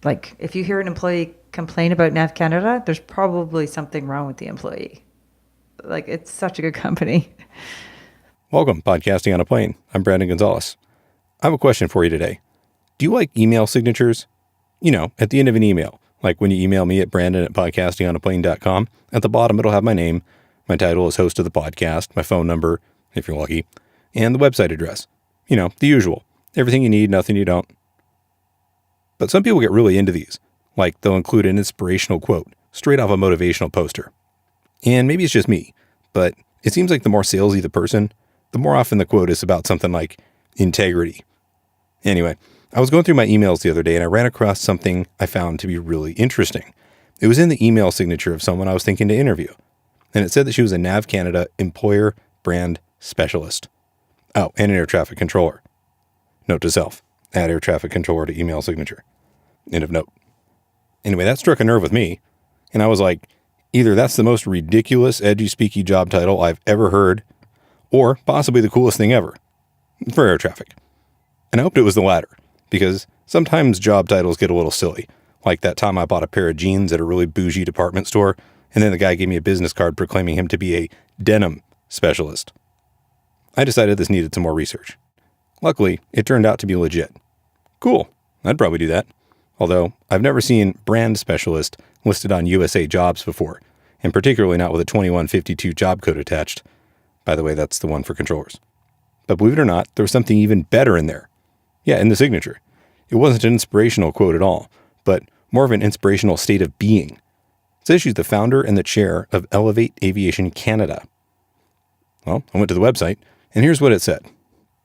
Like, if you hear an employee complain about Nav Canada, there's probably something wrong with the employee. Like, it's such a good company. Welcome, Podcasting on a Plane. I'm Brandon Gonzalez. I have a question for you today. Do you like email signatures? You know, at the end of an email, like when you email me at brandon@podcastingonaplane.com, at the bottom it'll have my name, my title as host of the podcast, my phone number, if you're lucky, and the website address. You know, the usual. Everything you need, nothing you don't. But some people get really into these. Like, they'll include an inspirational quote, straight off a motivational poster. And maybe it's just me, but it seems like the more salesy the person, the more often the quote is about something like integrity. Anyway, I was going through my emails the other day and I ran across something I found to be really interesting. It was in the email signature of someone I was thinking to interview. And it said that she was a Nav Canada employer brand specialist. Oh, and an air traffic controller. Note to self, add air traffic controller to email signature. End of note. Anyway, that struck a nerve with me. And I was like, either that's the most ridiculous, edgy, speaky job title I've ever heard, or possibly the coolest thing ever for air traffic. And I hoped it was the latter, because sometimes job titles get a little silly. Like that time I bought a pair of jeans at a really bougie department store, and then the guy gave me a business card proclaiming him to be a denim specialist. I decided this needed some more research. Luckily, it turned out to be legit. Cool, I'd probably do that. Although, I've never seen brand specialist listed on USA Jobs before, and particularly not with a 2152 job code attached. By the way, that's the one for controllers. But believe it or not, there was something even better in there. Yeah, in the signature. It wasn't an inspirational quote at all, but more of an inspirational state of being. It says she's the founder and the chair of Aviation Canada. Well, I went to the website, and here's what it said.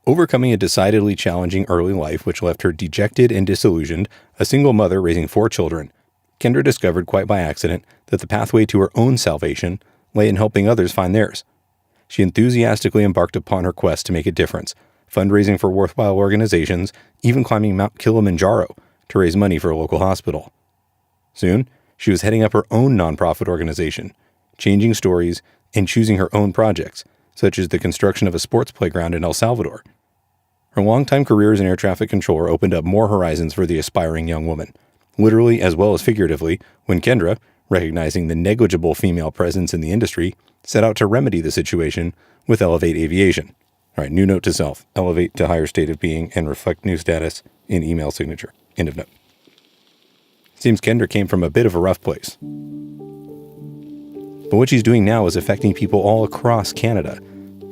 Overcoming a decidedly challenging early life which left her dejected and disillusioned, a single mother raising 4 children, Kendra discovered quite by accident that the pathway to her own salvation lay in helping others find theirs. She enthusiastically embarked upon her quest to make a difference, fundraising for worthwhile organizations, even climbing Mount Kilimanjaro to raise money for a local hospital. Soon, she was heading up her own nonprofit organization, changing stories and choosing her own projects, such as the construction of a sports playground in El Salvador. Her longtime career as an air traffic controller opened up more horizons for the aspiring young woman, literally as well as figuratively, when Kendra, recognizing the negligible female presence in the industry, set out to remedy the situation with Elevate Aviation. All right, new note to self, elevate to higher state of being and reflect new status in email signature. End of note. Seems Kendra came from a bit of a rough place. But what she's doing now is affecting people all across Canada.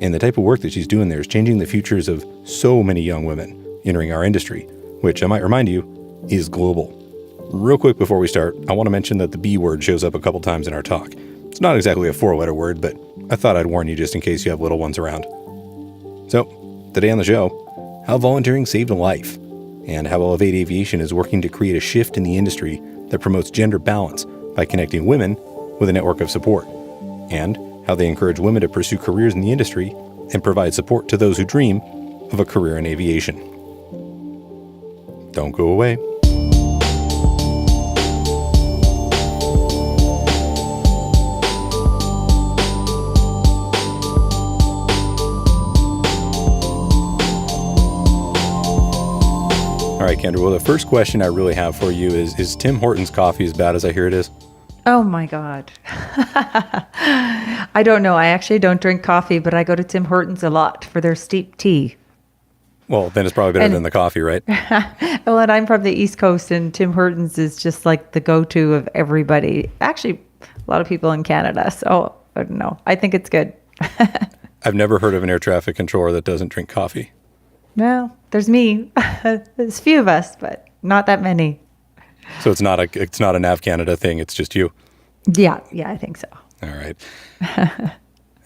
And the type of work that she's doing there is changing the futures of so many young women entering our industry, which I might remind you is global. Real quick before we start, I want to mention that the B word shows up a couple times in our talk. It's not exactly a 4-letter word, but I thought I'd warn you just in case you have little ones around. So, today on the show, how volunteering saved a life, and how Elevate Aviation is working to create a shift in the industry that promotes gender balance by connecting women with a network of support, and how they encourage women to pursue careers in the industry and provide support to those who dream of a career in aviation. Don't go away. All right, Kendra, well, the first question I really have for you is Tim Hortons coffee as bad as I hear it is? Oh my God. I don't know. I actually don't drink coffee, but I go to Tim Hortons a lot for their steep tea. Well, then it's probably better than the coffee, right? Well, and I'm from the East Coast, and Tim Hortons is just like the go-to of everybody. Actually, a lot of people in Canada. So I don't know. I think it's good. I've never heard of an air traffic controller that doesn't drink coffee. Well, there's me. There's a few of us, but not that many. So it's not a Nav Canada thing. It's just you. Yeah, I think so. All right.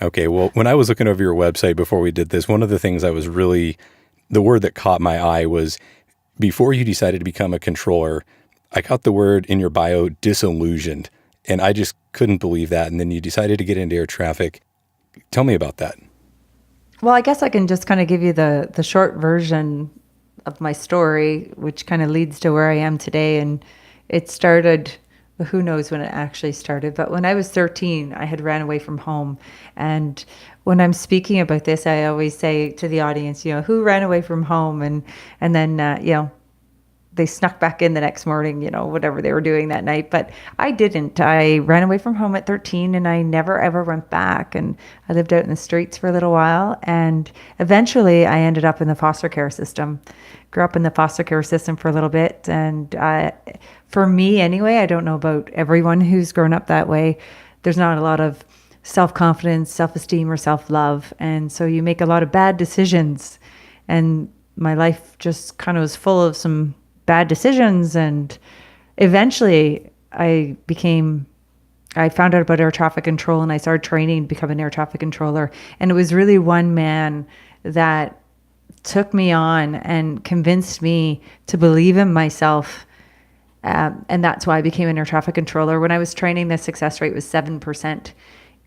Okay. Well, when I was looking over your website before we did this, one of the things the word that caught my eye was before you decided to become a controller, I caught the word in your bio, disillusioned, and I just couldn't believe that. And then you decided to get into air traffic. Tell me about that. Well, I guess I can just kind of give you the short version of my story, which kind of leads to where I am today. And it started, who knows when it actually started, but when I was 13, I had ran away from home. And when I'm speaking about this, I always say to the audience, who ran away from home? And then, they snuck back in the next morning, whatever they were doing that night. But I didn't. I ran away from home at 13 and I never ever went back. And I lived out in the streets for a little while. And eventually I ended up in the foster care system. Grew up in the foster care system for a little bit. And for me anyway, I don't know about everyone who's grown up that way. There's not a lot of self-confidence, self-esteem, or self-love. And so you make a lot of bad decisions. And my life just kind of was full of some bad decisions. And eventually I found out about air traffic control and I started training to become an air traffic controller. And it was really one man that took me on and convinced me to believe in myself. And that's why I became an air traffic controller. When I was training, the success rate was 7%.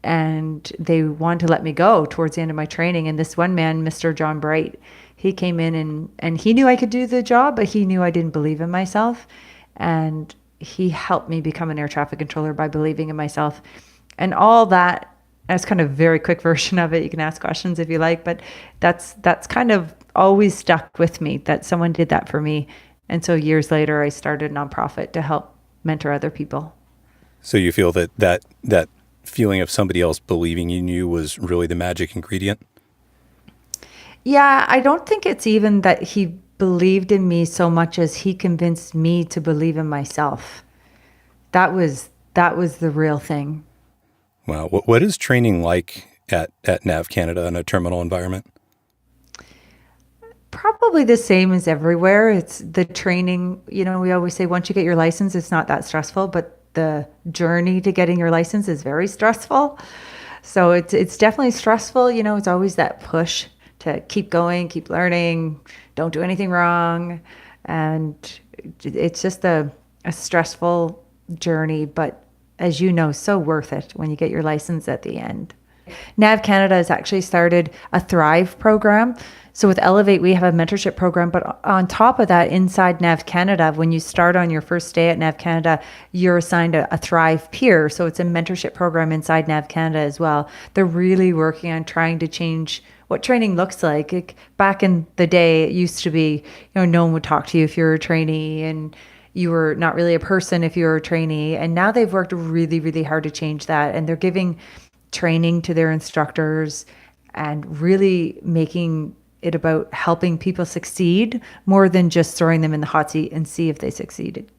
And they wanted to let me go towards the end of my training. And this one man, Mr. John Bright, he came in and he knew I could do the job, but he knew I didn't believe in myself. And he helped me become an air traffic controller by believing in myself. And all that's kind of a very quick version of it. You can ask questions if you like, but that's kind of always stuck with me that someone did that for me. And so years later, I started a nonprofit to help mentor other people. So you feel that feeling of somebody else believing in you was really the magic ingredient? Yeah, I don't think it's even that he believed in me so much as he convinced me to believe in myself. That was the real thing. Wow. What is training like at NAV Canada in a terminal environment? Probably the same as everywhere. It's the training, we always say once you get your license, it's not that stressful, but the journey to getting your license is very stressful. So it's definitely stressful. It's always that push to keep going, keep learning, don't do anything wrong. And it's just a stressful journey, but as you know, so worth it when you get your license at the end. NAV Canada has actually started a Thrive program. So with Elevate, we have a mentorship program, but on top of that, inside NAV Canada, when you start on your first day at NAV Canada, you're assigned a Thrive peer. So it's a mentorship program inside NAV Canada as well. They're really working on trying to change what training looks like. Back in the day, it used to be, no one would talk to you if you were a trainee and you were not really a person if you were a trainee. And now they've worked really, really hard to change that. And they're giving training to their instructors and really making it about helping people succeed more than just throwing them in the hot seat and see if they succeeded.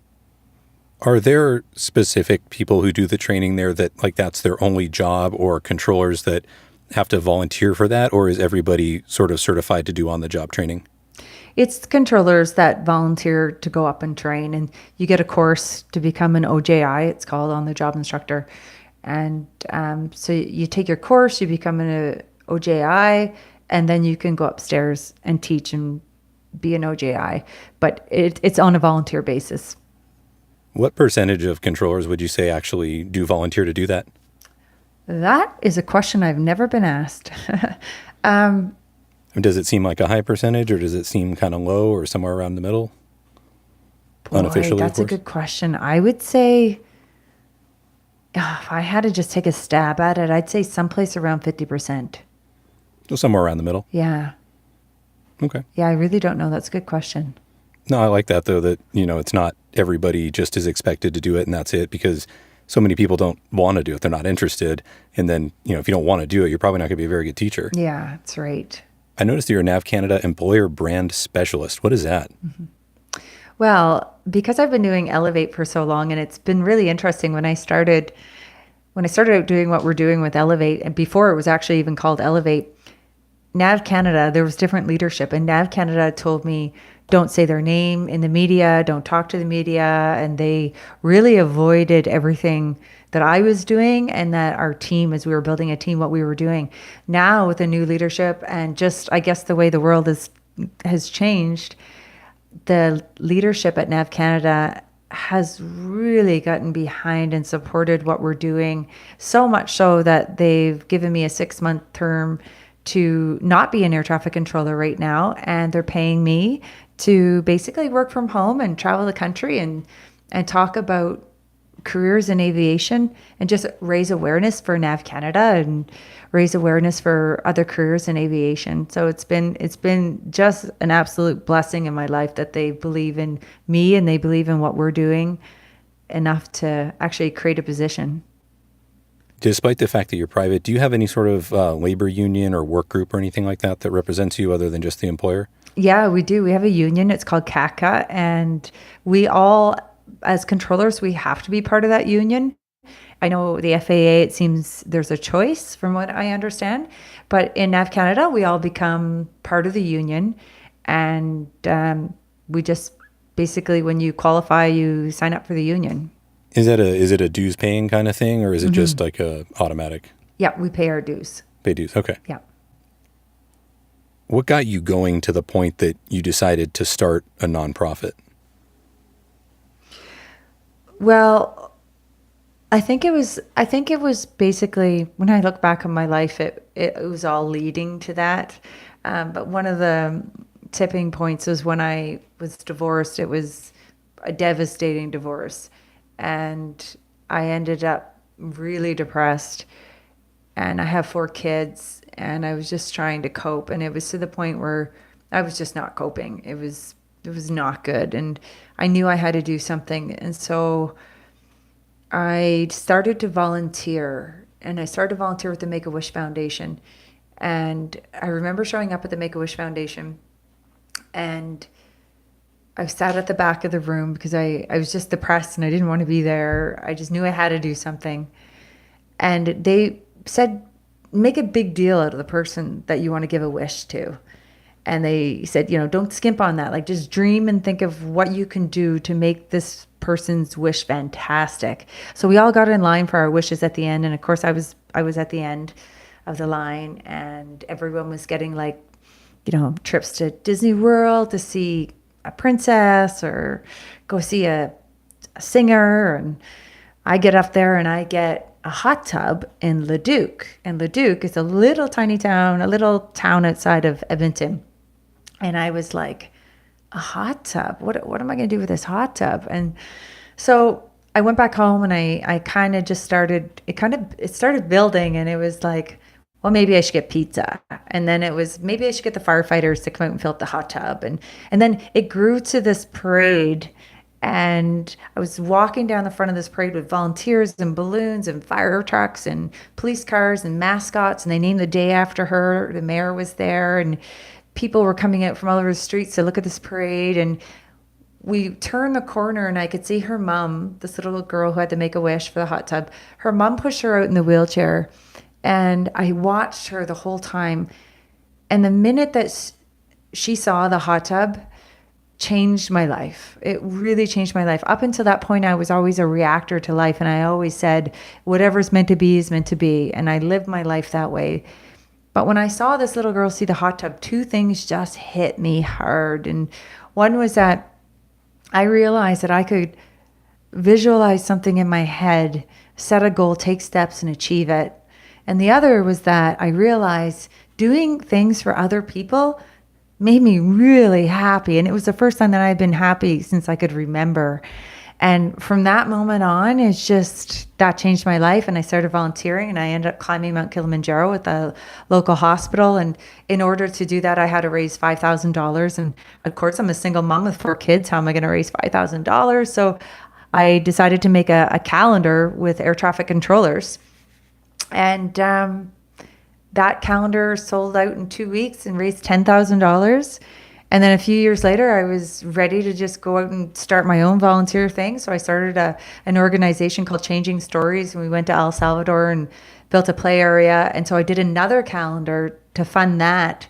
Are there specific people who do the training there that that's their only job, or controllers that have to volunteer for that? Or is everybody sort of certified to do on-the-job training? It's controllers that volunteer to go up and train, and you get a course to become an OJI. It's called on-the-job instructor. And so you take your course, you become an OJI, and then you can go upstairs and teach and be an OJI. But it's on a volunteer basis. What percentage of controllers would you say actually do volunteer to do that? That is a question I've never been asked. Does it seem like a high percentage, or does it seem kind of low, or somewhere around the middle? Boy, unofficially, that's a good question. I would say, if I had to just take a stab at it, I'd say someplace around 50%. So somewhere around the middle? Yeah. Okay. Yeah, I really don't know. That's a good question. No, I like that, though, that, it's not everybody just is expected to do it and that's it, because so many people don't want to do it. They're not interested. And then, if you don't want to do it, you're probably not going to be a very good teacher. Yeah, that's right. I noticed that you're a NAV Canada Employer Brand Specialist. What is that? Mm-hmm. Well, because I've been doing Elevate for so long, and it's been really interesting when I started out doing what we're doing with Elevate, and before it was actually even called Elevate, NAV Canada, there was different leadership, and NAV Canada told me, don't say their name in the media, don't talk to the media, and they really avoided everything that I was doing and that our team, as we were building a team, what we were doing. Now with the new leadership and just, I guess, the way the world has changed, the leadership at NAV Canada has really gotten behind and supported what we're doing, so much so that they've given me a 6-month term to not be an air traffic controller right now, and they're paying me to basically work from home and travel the country and talk about careers in aviation and just raise awareness for Nav Canada and raise awareness for other careers in aviation. So it's been just an absolute blessing in my life that they believe in me and they believe in what we're doing enough to actually create a position. Despite the fact that you're private, do you have any sort of labor union or work group or anything like that that represents you other than just the employer? Yeah, we do. We have a union. It's called CACA, and we all, as controllers, we have to be part of that union. I know the FAA, it seems there's a choice from what I understand, but in Nav Canada, we all become part of the union, and we just basically, when you qualify, you sign up for the union. Is it a dues paying kind of thing, or is it just like a automatic Yeah, we pay our dues. pay dues? Okay. Yeah. What got you going to the point that you decided to start a nonprofit? Well, I think it was basically, when I look back on my life, it was all leading to that. But one of the tipping points was when I was divorced. It was a devastating divorce, and I ended up really depressed. And I have 4 kids, and I was just trying to cope, and it was to the point where I was just not coping. It was not good, and I knew I had to do something, and so I started to volunteer, and I started to volunteer with the Make-A-Wish Foundation. And I remember showing up at the Make-A-Wish Foundation, and I sat at the back of the room because I was just depressed and I didn't want to be there. I just knew I had to do something. And they said, make a big deal out of the person that you want to give a wish to. And they said, don't skimp on that. Like, just dream and think of what you can do to make this person's wish fantastic. So we all got in line for our wishes at the end. And of course, I was at the end of the line, and everyone was getting like, trips to Disney World to see a princess or go see a singer. And I get up there and I get a hot tub in Leduc. And Leduc is a little tiny town, a little town outside of Edmonton. And I was like, a hot tub? What am I going to do with this hot tub? And so I went back home, and I kind of just started, it started building, and it was like, well, maybe I should get pizza. And then it was, maybe I should get the firefighters to come out and fill up the hot tub. And then it grew to this parade. And I was walking down the front of this parade with volunteers and balloons and fire trucks and police cars and mascots. And they named the day after her. The mayor was there, and people were coming out from all over the streets to look at this parade. And we turned the corner, and I could see her mom, this little girl who had to make a wish for the hot tub. Her mom pushed her out in the wheelchair, and I watched her the whole time. And the minute that she saw the hot tub, changed my life. It really changed my life. Up until that point, I was always a reactor to life, and I always said, whatever's meant to be is meant to be. And I lived my life that way. But when I saw this little girl see the hot tub, 2 things just hit me hard. And one was that I realized that I could visualize something in my head, set a goal, take steps, and achieve it. And the other was that I realized doing things for other people made me really happy. And it was the first time that I've been happy since I could remember. And from that moment on, that changed my life. And I started volunteering, and I ended up climbing Mount Kilimanjaro at the local hospital. And in order to do that, I had to raise $5,000. And of course, I'm a single mom with 4 kids. How am I going to raise $5,000? So I decided to make a calendar with air traffic controllers. And that calendar sold out in 2 weeks and raised $10,000. And then a few years later, I was ready to just go out and start my own volunteer thing. So I started an organization called Changing Stories, and we went to El Salvador and built a play area. And so I did another calendar to fund that.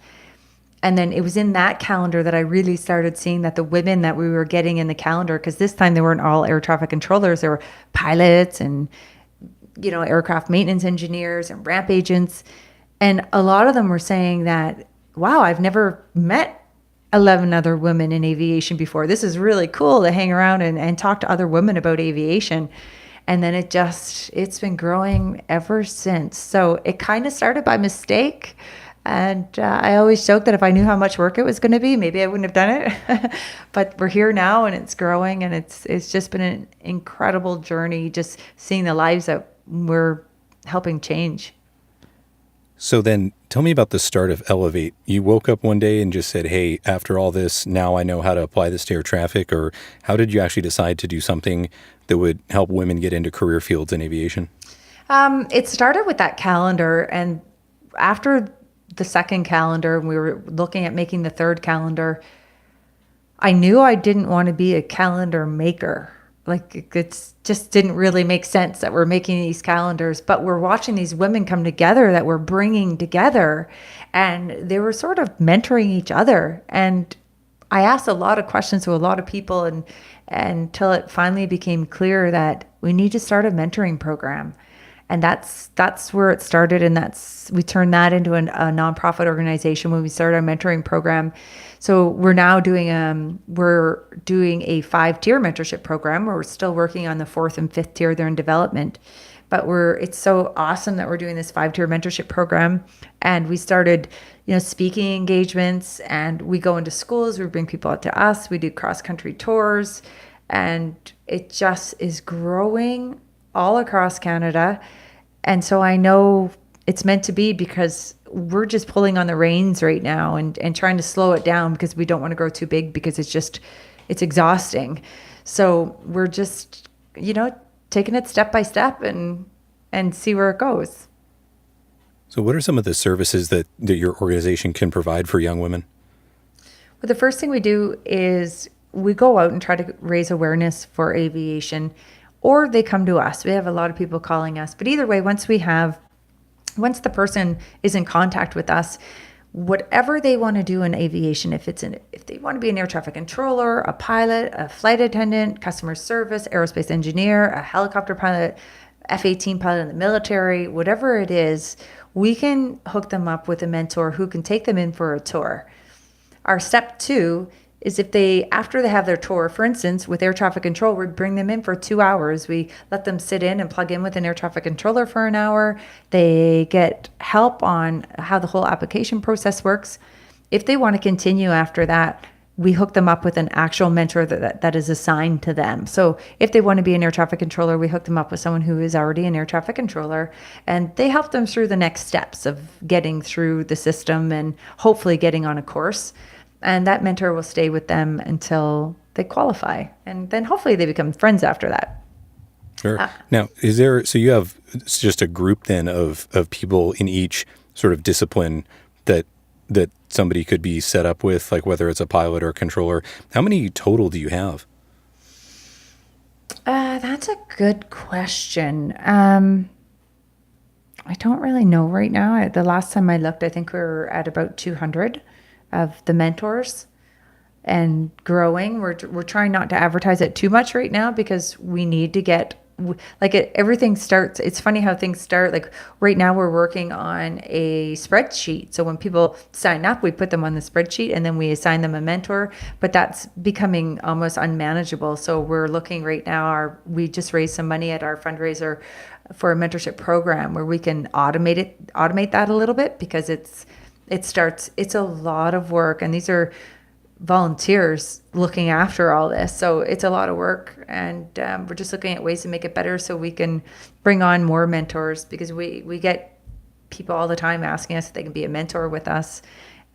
And then it was in that calendar that I really started seeing that the women that we were getting in the calendar, because this time they weren't all air traffic controllers, there were pilots and aircraft maintenance engineers and ramp agents. And a lot of them were saying that, wow, I've never met 11 other women in aviation before. This is really cool to hang around and talk to other women about aviation. And then it's been growing ever since. So it kind of started by mistake. And I always joke that if I knew how much work it was going to be, maybe I wouldn't have done it. But we're here now, and it's growing, and it's just been an incredible journey, just seeing the lives that we're helping change. So then tell me about the start of Elevate. You woke up one day and just said, hey, after all this, now I know how to apply this to air traffic, or how did you actually decide to do something that would help women get into career fields in aviation? It started with that calendar, and after the second calendar, we were looking at making the third calendar. I knew I didn't want to be a calendar maker. Like it's just didn't really make sense that we're making these calendars, but we're watching these women come together that we're bringing together, and they were sort of mentoring each other. And I asked a lot of questions to a lot of people, and until it finally became clear that we need to start a mentoring program. And that's where it started, and we turned that into a nonprofit organization when we started our mentoring program. So we're now doing a 5-tier mentorship program. We're still working on the 4th and 5th tier; they're in development. But it's so awesome that we're doing this 5-tier mentorship program, and we started, speaking engagements, and we go into schools. We bring people out to us. We do cross country tours, and it just is growing all across Canada. And so I know it's meant to be, because we're just pulling on the reins right now and trying to slow it down, because we don't want to grow too big, because it's exhausting. So we're just, taking it step by step and see where it goes. So what are some of the services that your organization can provide for young women? Well, the first thing we do is we go out and try to raise awareness for aviation, or they come to us. We have a lot of people calling us. But either way, once the person is in contact with us, whatever they want to do in aviation, if they want to be an air traffic controller, a pilot, a flight attendant, customer service, aerospace engineer, a helicopter pilot, F-18 pilot in the military, whatever it is, we can hook them up with a mentor who can take them in for a tour. Our step 2 is after they have their tour, for instance, with air traffic control, we bring them in for 2 hours. We let them sit in and plug in with an air traffic controller for an hour. They get help on how the whole application process works. If they want to continue after that, we hook them up with an actual mentor that is assigned to them. So if they want to be an air traffic controller, we hook them up with someone who is already an air traffic controller, and they help them through the next steps of getting through the system and hopefully getting on a course. And that mentor will stay with them until they qualify. And then hopefully they become friends after that. Sure. Now, so you have just a group then of people in each sort of discipline that somebody could be set up with, like whether it's a pilot or a controller. How many total do you have? That's a good question. I don't really know right now. The last time I looked, I think we were at about 200 of the mentors, and growing. We're trying not to advertise it too much right now, because we need to get everything starts. It's funny how things start. Like right now we're working on a spreadsheet. So when people sign up, we put them on the spreadsheet and then we assign them a mentor, but that's becoming almost unmanageable. So we're looking right now, we just raised some money at our fundraiser for a mentorship program where we can automate that a little bit, because it's a lot of work, and these are volunteers looking after all this. So it's a lot of work, and we're just looking at ways to make it better so we can bring on more mentors, because we get people all the time asking us if they can be a mentor with us.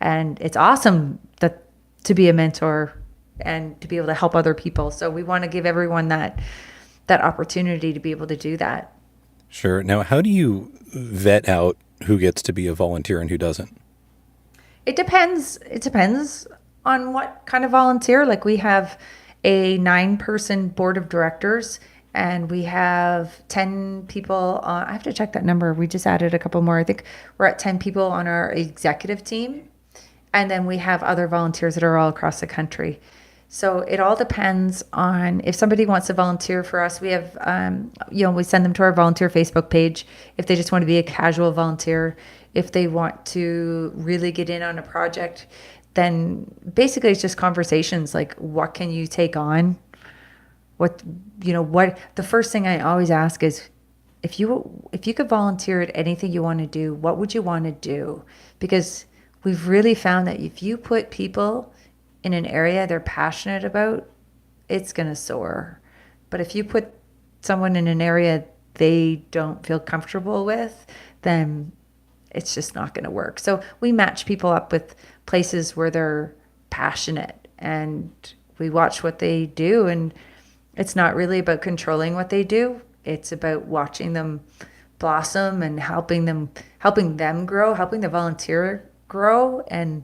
And it's awesome to be a mentor and to be able to help other people. So we want to give everyone that opportunity to be able to do that. Sure. Now, how do you vet out who gets to be a volunteer and who doesn't? It depends. It depends on what kind of volunteer. Like we have a 9-person board of directors, and we have 10 people on, I have to check that number. We just added a couple more. I think we're at 10 people on our executive team. And then we have other volunteers that are all across the country. So it all depends on if somebody wants to volunteer for us. We have, we send them to our volunteer Facebook page if they just want to be a casual volunteer. If they want to really get in on a project, then basically it's just conversations like, what can you take on? What the first thing I always ask is, if you could volunteer at anything you want to do, what would you want to do? Because we've really found that if you put people in an area they're passionate about, it's going to soar. But if you put someone in an area they don't feel comfortable with, then it's just not going to work. So we match people up with places where they're passionate, and we watch what they do. And it's not really about controlling what they do. It's about watching them blossom and helping them grow, helping the volunteer grow. And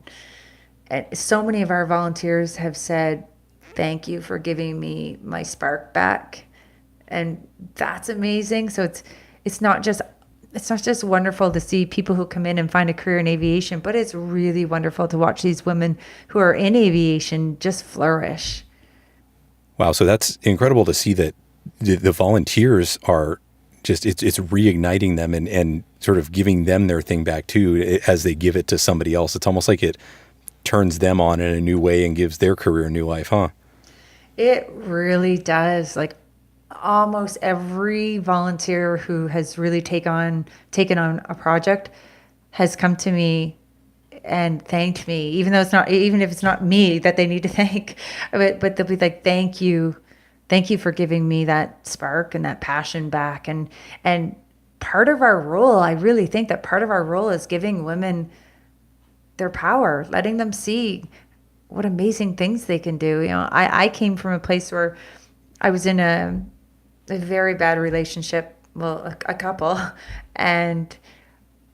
so many of our volunteers have said, thank you for giving me my spark back. And that's amazing. So it's not just wonderful to see people who come in and find a career in aviation, but it's really wonderful to watch these women who are in aviation just flourish. Wow. So that's incredible to see that the volunteers are just, it's reigniting them and sort of giving them their thing back too, as they give it to somebody else. It's almost like it turns them on in a new way and gives their career a new life, huh? It really does. Like almost every volunteer who has really taken on a project has come to me and thanked me, even if it's not me that they need to thank, but they'll be like, thank you for giving me that spark and that passion back. And part of our role, I really think that part of our role is giving women their power, letting them see what amazing things they can do. I came from a place where I was in a very bad relationship, well, a couple, and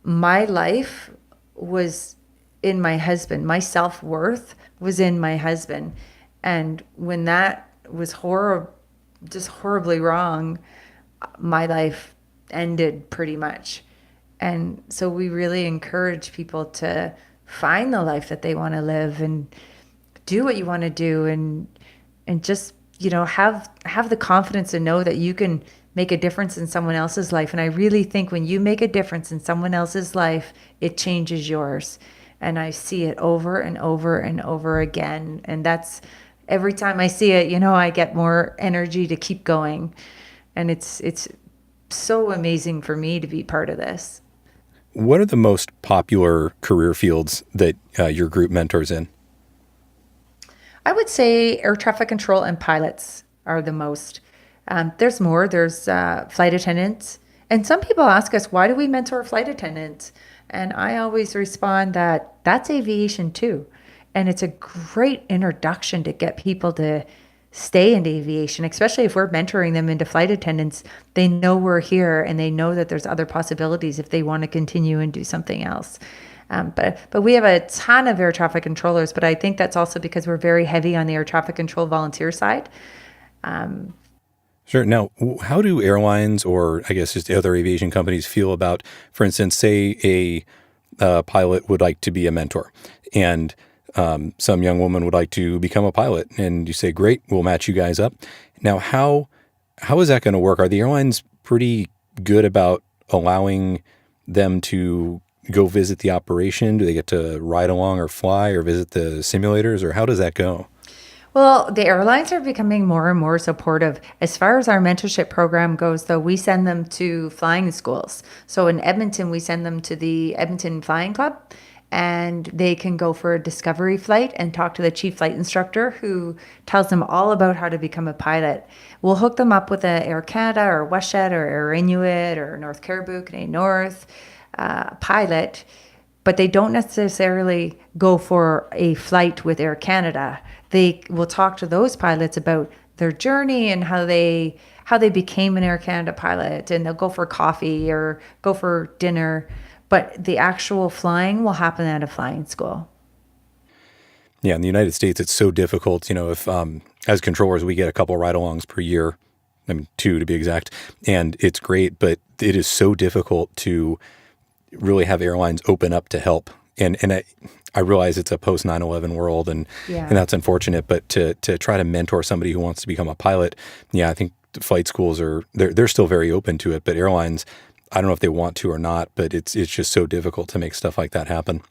my life was in my husband. My self-worth was in my husband. And when that was just horribly wrong, my life ended pretty much. And so we really encourage people to find the life that they want to live and do what you want to do, and just have the confidence to know that you can make a difference in someone else's life. And I really think when you make a difference in someone else's life, it changes yours. And I see it over and over and over again. And that's every time I see it, I get more energy to keep going. And it's so amazing for me to be part of this. What are the most popular career fields that your group mentors in? I would say air traffic control and pilots are the most. There's more. There's flight attendants. And some people ask us, why do we mentor flight attendants? And I always respond that that's aviation too. And it's a great introduction to get people to stay in aviation, especially if we're mentoring them into flight attendants. They know we're here and they know that there's other possibilities if they want to continue and do something else. But we have a ton of air traffic controllers, but I think that's also because we're very heavy on the air traffic control volunteer side. Sure. Now, how do airlines, or I guess just other aviation companies, feel about, for instance, say a pilot would like to be a mentor, and some young woman would like to become a pilot, and you say, great, we'll match you guys up. Now, how is that going to work? Are the airlines pretty good about allowing them to go visit the operation? Do they get to ride along or fly or visit the simulators, or how does that go? Well, the airlines are becoming more and more supportive. As far as our mentorship program goes, though, we send them to flying schools. So in Edmonton, we send them to the Edmonton Flying Club, and they can go for a discovery flight and talk to the chief flight instructor who tells them all about how to become a pilot. We'll hook them up with a Air Canada or WestJet or Air Inuit or North Caribou, Canadian North pilot, but they don't necessarily go for a flight with Air Canada. They will talk to those pilots about their journey and how they became an Air Canada pilot, and they'll go for coffee or go for dinner. But the actual flying will happen at a flying school. Yeah, in the United States, it's so difficult. If as controllers, we get a couple ride-alongs per year, I mean, 2 to be exact, and it's great, but it is so difficult to really have airlines open up to help. And I realize it's a post 9/11 world, and that's unfortunate. But to try to mentor somebody who wants to become a pilot, I think flight schools they're still very open to it. But airlines, I don't know if they want to or not. But it's just so difficult to make stuff like that happen.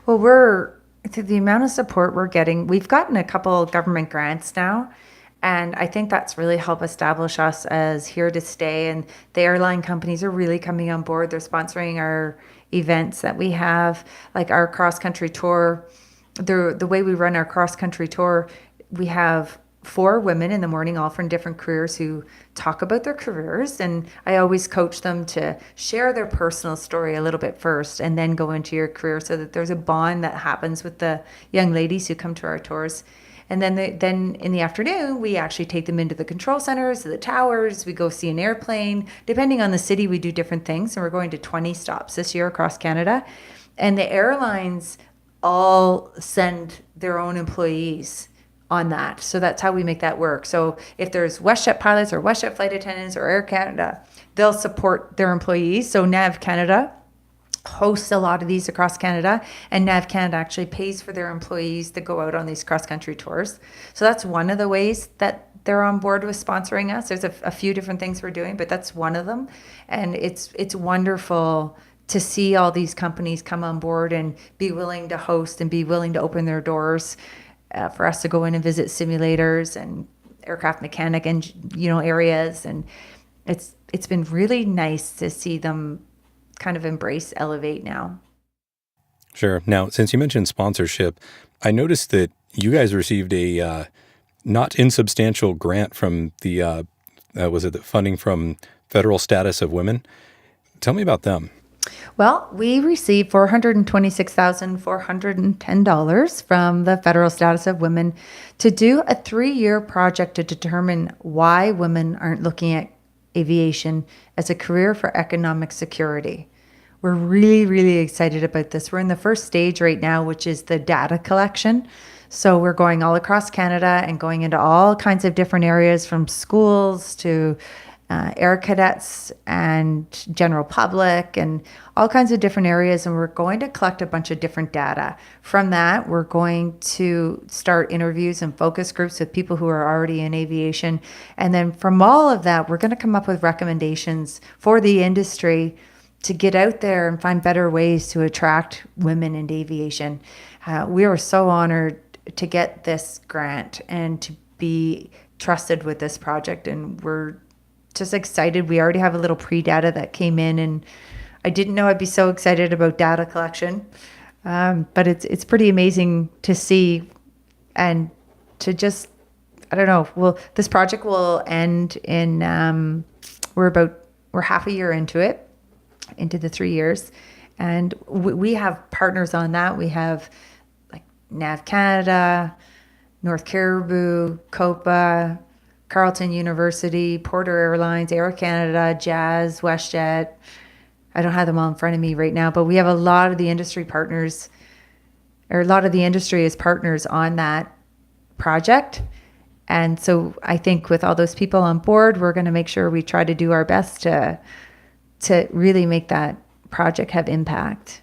Well, the amount of support we're getting, we've gotten a couple government grants now. And I think that's really helped establish us as here to stay. And the airline companies are really coming on board. They're sponsoring our events that we have, like our cross country tour. The way we run our cross country tour, we have 4 women in the morning, all from different careers, who talk about their careers. And I always coach them to share their personal story a little bit first and then go into your career, so that there's a bond that happens with the young ladies who come to our tours. And then in the afternoon, we actually take them into the control centers, to the towers. We go see an airplane. Depending on the city, we do different things. And we're going to 20 stops this year across Canada. And the airlines all send their own employees on that. So that's how we make that work. So if there's WestJet pilots or WestJet flight attendants or Air Canada, they'll support their employees. So Nav Canada hosts a lot of these across Canada, and Nav Canada actually pays for their employees to go out on these cross-country tours. So that's one of the ways that they're on board with sponsoring us. There's a few different things we're doing, but that's one of them. And it's wonderful to see all these companies come on board and be willing to host and be willing to open their doors for us to go in and visit simulators and aircraft mechanic and areas. And it's been really nice to see them kind of embrace Elevate now. Sure. Now, since you mentioned sponsorship, I noticed that you guys received a not insubstantial grant from the was it the funding from Federal Status of Women? Tell me about them. Well, we received $426,410 from the Federal Status of Women to do a 3-year project to determine why women aren't looking at aviation as a career for economic security. We're really, really excited about this. We're in the first stage right now, which is the data collection. So we're going all across Canada and going into all kinds of different areas, from schools to air cadets and general public and all kinds of different areas. And we're going to collect a bunch of different data. From that, we're going to start interviews and focus groups with people who are already in aviation. And then from all of that, we're going to come up with recommendations for the industry to get out there and find better ways to attract women into aviation. We are so honored to get this grant and to be trusted with this project. And we're just excited. We already have a little pre-data that came in, and I didn't know I'd be so excited about data collection. But it's pretty amazing to see and to just, I don't know. Well, this project will end in, we're half a year into it, into the 3 years. And we have partners on that. We have like Nav Canada, North Caribou, Copa, Carleton University, Porter Airlines, Air Canada, Jazz, WestJet. I don't have them all in front of me right now, but we have a lot of the industry partners, or a lot of the industry is partners on that project. And so I think with all those people on board, we're going to make sure we try to do our best to really make that project have impact.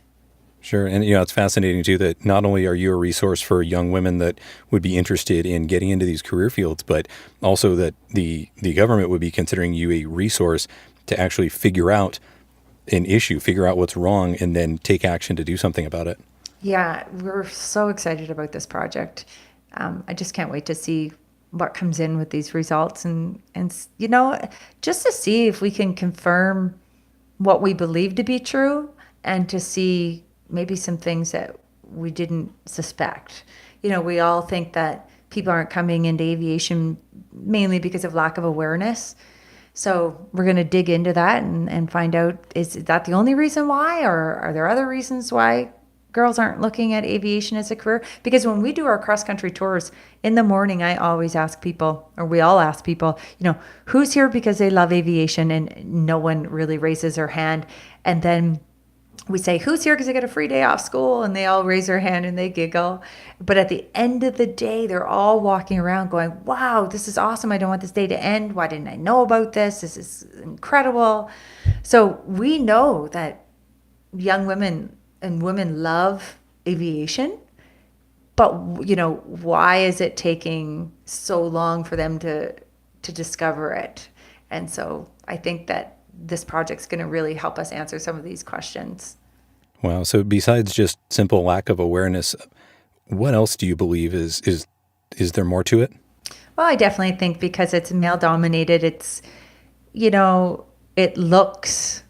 Sure. And, it's fascinating, too, that not only are you a resource for young women that would be interested in getting into these career fields, but also that the government would be considering you a resource to actually figure out an issue, figure out what's wrong, and then take action to do something about it. Yeah, we're so excited about this project. I just can't wait to see what comes in with these results and just to see if we can confirm what we believe to be true and to see maybe some things that we didn't suspect. We all think that people aren't coming into aviation mainly because of lack of awareness. So we're going to dig into that and find out, is that the only reason why, or are there other reasons why girls aren't looking at aviation as a career? Because when we do our cross-country tours in the morning, I always ask people, or we all ask people, who's here because they love aviation? And no one really raises their hand. And then we say, who's here because they get a free day off school? And they all raise their hand and they giggle. But at the end of the day, they're all walking around going, wow, this is awesome. I don't want this day to end. Why didn't I know about this? This is incredible. So we know that young women and women love aviation, but why is it taking so long for them to discover it? And so I think that this project's going to really help us answer some of these questions. Wow. So besides just simple lack of awareness, what else do you believe is there more to it? Well, I definitely think because it's male dominated, it's, it looks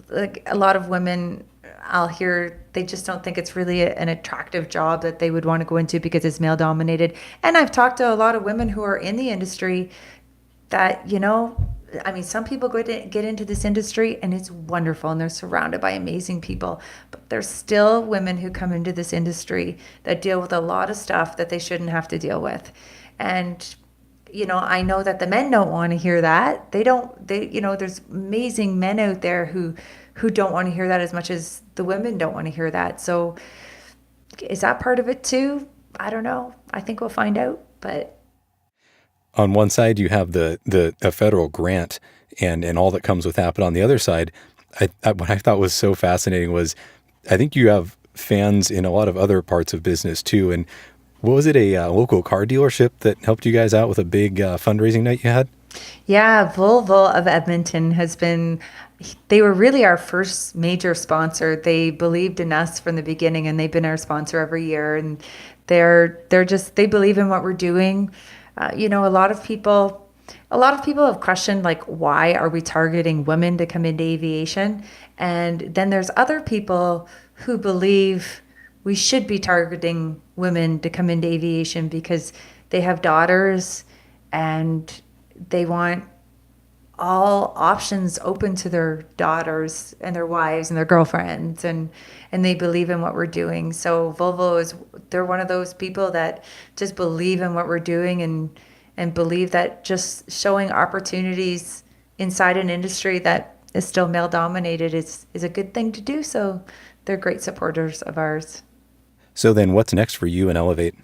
like a lot of women I'll hear they just don't think it's really an attractive job that they would want to go into because it's male dominated. And I've talked to a lot of women who are in the industry that, I mean, some people get into this industry and it's wonderful and they're surrounded by amazing people. But there's still women who come into this industry that deal with a lot of stuff that they shouldn't have to deal with. And, I know that the men don't want to hear that. There's amazing men out there who don't want to hear that as much as the women don't want to hear that. So is that part of it too? I don't know. I think we'll find out, but On one side, you have the federal grant and all that comes with that. But on the other side, what I thought was so fascinating was I think you have fans in a lot of other parts of business too. And what was it, a local car dealership that helped you guys out with a big fundraising night you had? yeah, Volvo of Edmonton they were really our first major sponsor. They believed in us from the beginning and they've been our sponsor every year. And they believe in what we're doing. A lot of people have questioned, like, why are we targeting women to come into aviation? And then there's other people who believe we should be targeting women to come into aviation because they have daughters and they want all options open to their daughters and their wives and their girlfriends, and they believe in what we're doing. So they're one of those people that just believe in what we're doing and believe that just showing opportunities inside an industry that is still male dominated is a good thing to do. So they're great supporters of ours. So then what's next for you and Elevate?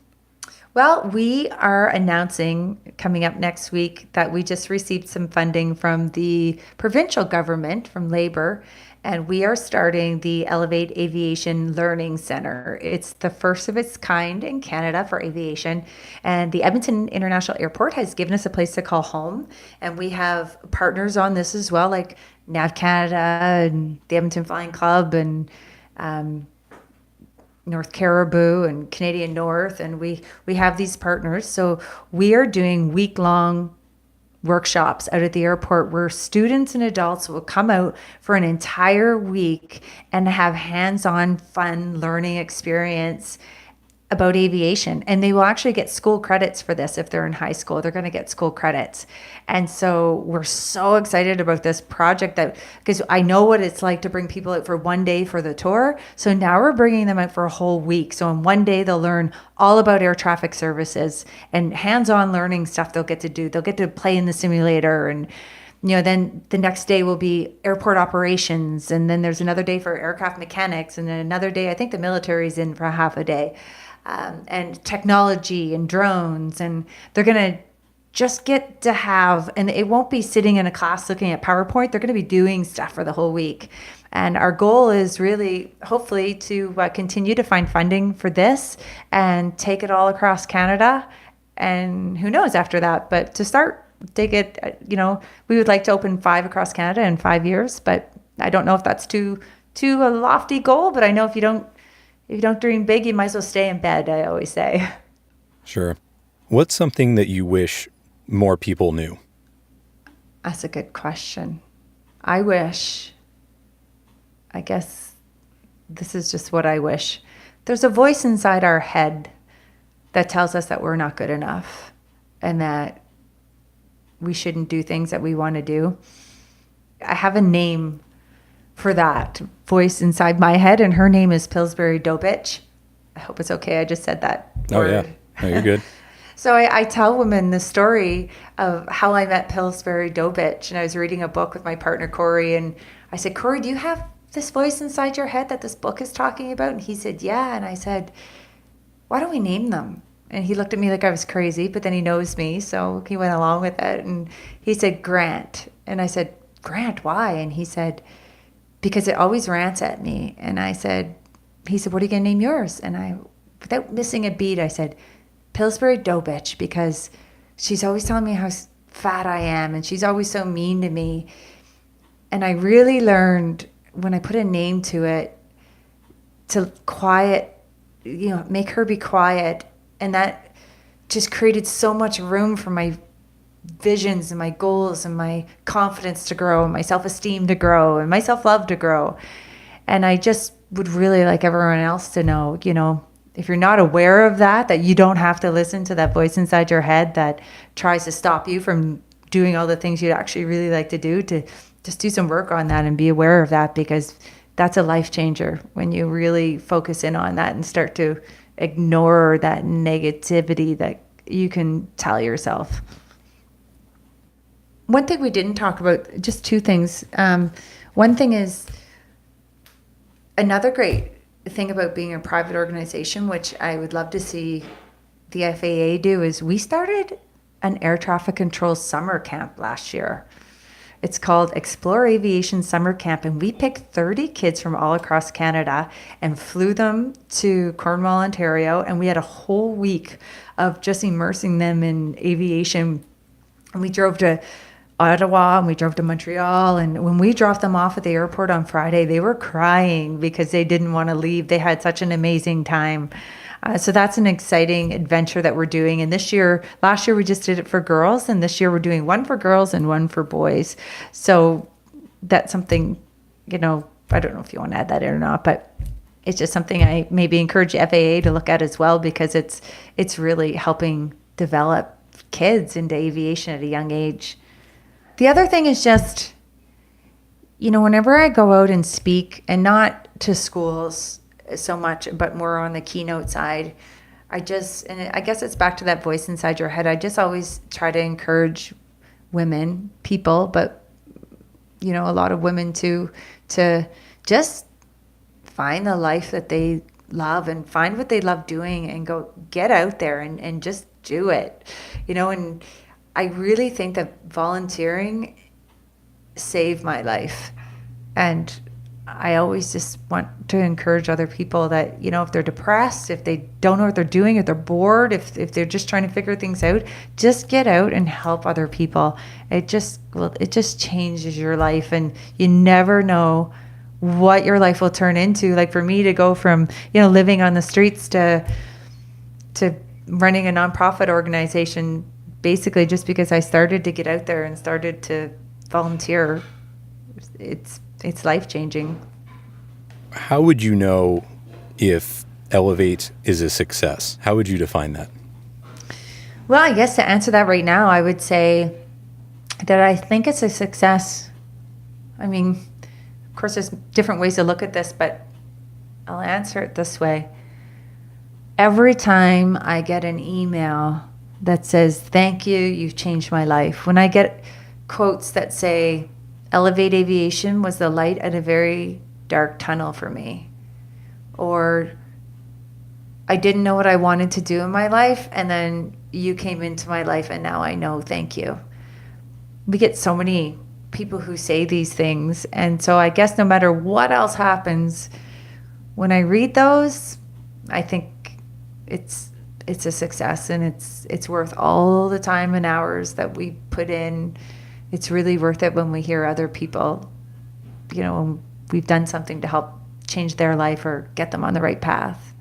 Well, we are announcing coming up next week that we just received some funding from the provincial government, from Labor, and we are starting the Elevate Aviation Learning Center. It's the first of its kind in Canada for aviation, and the Edmonton International Airport has given us a place to call home, and we have partners on this as well, like Nav Canada and the Edmonton Flying Club and North Caribou and Canadian North, and we have these partners. So we are doing week-long workshops out at the airport where students and adults will come out for an entire week and have hands-on fun learning experience about aviation. And they will actually get school credits for this. If they're in high school, they're going to get school credits. And so we're so excited about this project because I know what it's like to bring people out for one day for the tour. So now we're bringing them out for a whole week. So in one day, they'll learn all about air traffic services and hands-on learning stuff they'll get to do. They'll get to play in the simulator, and then the next day will be airport operations. And then there's another day for aircraft mechanics. And then another day, I think the military's in for half a day. And technology and drones, and they're going to just get to have, and it won't be sitting in a class looking at PowerPoint. They're going to be doing stuff for the whole week. And our goal is really, hopefully, to continue to find funding for this and take it all across Canada. And who knows after that, but to start, take it, we would like to open 5 across Canada in 5 years, but I don't know if that's too a lofty goal, but I know if you don't dream big, you might as well stay in bed, I always say. Sure. What's something that you wish more people knew? That's a good question. I guess this is just what I wish. There's a voice inside our head that tells us that we're not good enough and that we shouldn't do things that we want to do. I have a name for that voice inside my head, and her name is Pillsbury Dobitch. I hope it's okay. I just said that word. Yeah. No, you're good. So I tell women the story of how I met Pillsbury Dobitch, and I was reading a book with my partner, Corey, and I said, Corey, do you have this voice inside your head that this book is talking about? And he said, yeah. And I said, why don't we name them? And he looked at me like I was crazy, but then he knows me, so he went along with it. And he said, Grant. And I said, Grant, why? And he said, because it always rants at me. And he said, what are you going to name yours? And I, without missing a beat, I said, Pillsbury Dobitch, because she's always telling me how fat I am, and she's always so mean to me. And I really learned when I put a name to it to quiet, make her be quiet. And that just created so much room for my visions and my goals and my confidence to grow and my self-esteem to grow and my self-love to grow. And I just would really like everyone else to know, if you're not aware of that you don't have to listen to that voice inside your head that tries to stop you from doing all the things you'd actually really like to do, to just do some work on that and be aware of that, because that's a life changer when you really focus in on that and start to ignore that negativity that you can tell yourself. One thing we didn't talk about, just two things. One thing is, another great thing about being a private organization, which I would love to see the FAA do, is we started an air traffic control summer camp last year. It's called Explore Aviation Summer Camp, and we picked 30 kids from all across Canada and flew them to Cornwall, Ontario, and we had a whole week of just immersing them in aviation. And we drove to Ottawa and we drove to Montreal, and when we dropped them off at the airport on Friday, they were crying because they didn't want to leave. They had such an amazing time. So that's an exciting adventure that we're doing. And last year we just did it for girls, and this year we're doing one for girls and one for boys. So that's something, I don't know if you want to add that in or not, but it's just something I maybe encourage FAA to look at as well, because it's really helping develop kids into aviation at a young age. The other thing is just, whenever I go out and speak, and not to schools so much, but more on the keynote side, and I guess it's back to that voice inside your head. I just always try to encourage people, but, a lot of women too, to just find the life that they love and find what they love doing and go get out there and just do it, and I really think that volunteering saved my life. And I always just want to encourage other people that, if they're depressed, if they don't know what they're doing, if they're bored, if they're just trying to figure things out, just get out and help other people. It just changes your life, and you never know what your life will turn into. Like for me to go from, living on the streets to running a nonprofit organization, basically just because I started to get out there and started to volunteer, it's life-changing. How would you know if Elevate is a success? How would you define that? Well, I guess to answer that right now, I would say that I think it's a success. I mean, of course, there's different ways to look at this, but I'll answer it this way. Every time I get an email that says, "Thank you, you've changed my life," when I get quotes that say, "Elevate Aviation was the light at a very dark tunnel for me," or "I didn't know what I wanted to do in my life, and then you came into my life and now I know, thank you." We get so many people who say these things, and so I guess no matter what else happens, when I read those, I think it's a success, and it's worth all the time and hours that we put in. It's really worth it when we hear other people, when we've done something to help change their life or get them on the right path.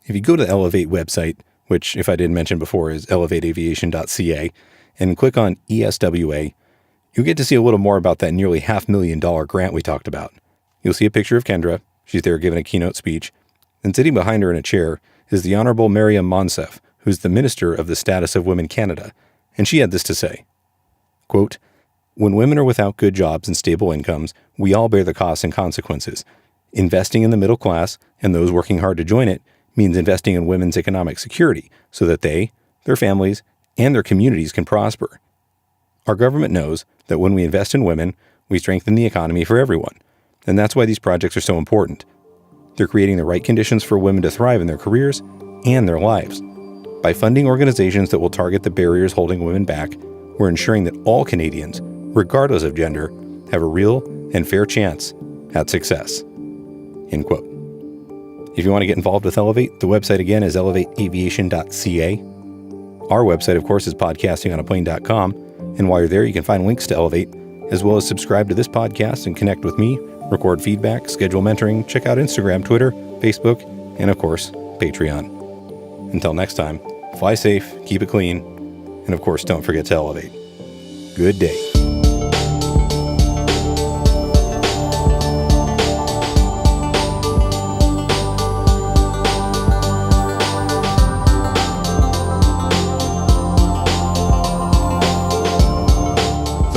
If you go to the Elevate website, which, if I didn't mention before, is elevateaviation.ca, and click on ESWA, you'll get to see a little more about that nearly $500,000 grant we talked about. You'll see a picture of Kendra. She's there giving a keynote speech. And sitting behind her in a chair is the Honorable Maryam Monsef, who's the Minister of the Status of Women Canada. And she had this to say, quote, "When women are without good jobs and stable incomes, we all bear the costs and consequences. Investing in the middle class and those working hard to join it means investing in women's economic security so that they, their families, and their communities can prosper. Our government knows that when we invest in women, we strengthen the economy for everyone. And that's why these projects are so important. They're creating the right conditions for women to thrive in their careers and their lives. By funding organizations that will target the barriers holding women back, we're ensuring that all Canadians, regardless of gender, have a real and fair chance at success." End quote. If you want to get involved with Elevate, the website again is elevateaviation.ca. Our website, of course, is podcastingonaplane.com. And while you're there, you can find links to Elevate, as well as subscribe to this podcast and connect with me, record feedback, schedule mentoring, check out Instagram, Twitter, Facebook, and of course, Patreon. Until next time, fly safe, keep it clean, and of course, don't forget to elevate. Good day.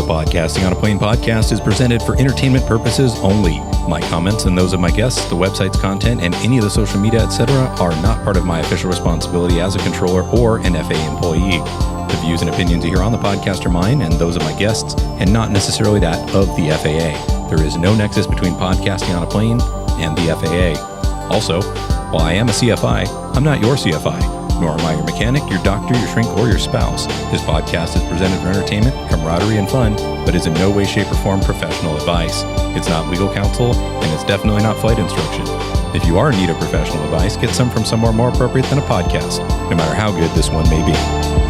Podcasting on a Plane podcast is presented for entertainment purposes only. My comments and those of my guests, the website's content, and any of the social media, etc., are not part of my official responsibility as a controller or an FAA employee. The views and opinions you hear on the podcast are mine and those of my guests, and not necessarily that of the FAA. There is no nexus between podcasting on a plane and the FAA. Also, while I am a CFI, I'm not your CFI. Nor am I your mechanic, your doctor, your shrink, or your spouse. This podcast is presented for entertainment, camaraderie, and fun, but is in no way, shape, or form professional advice. It's not legal counsel, and it's definitely not flight instruction. If you are in need of professional advice, get some from somewhere more appropriate than a podcast, no matter how good this one may be.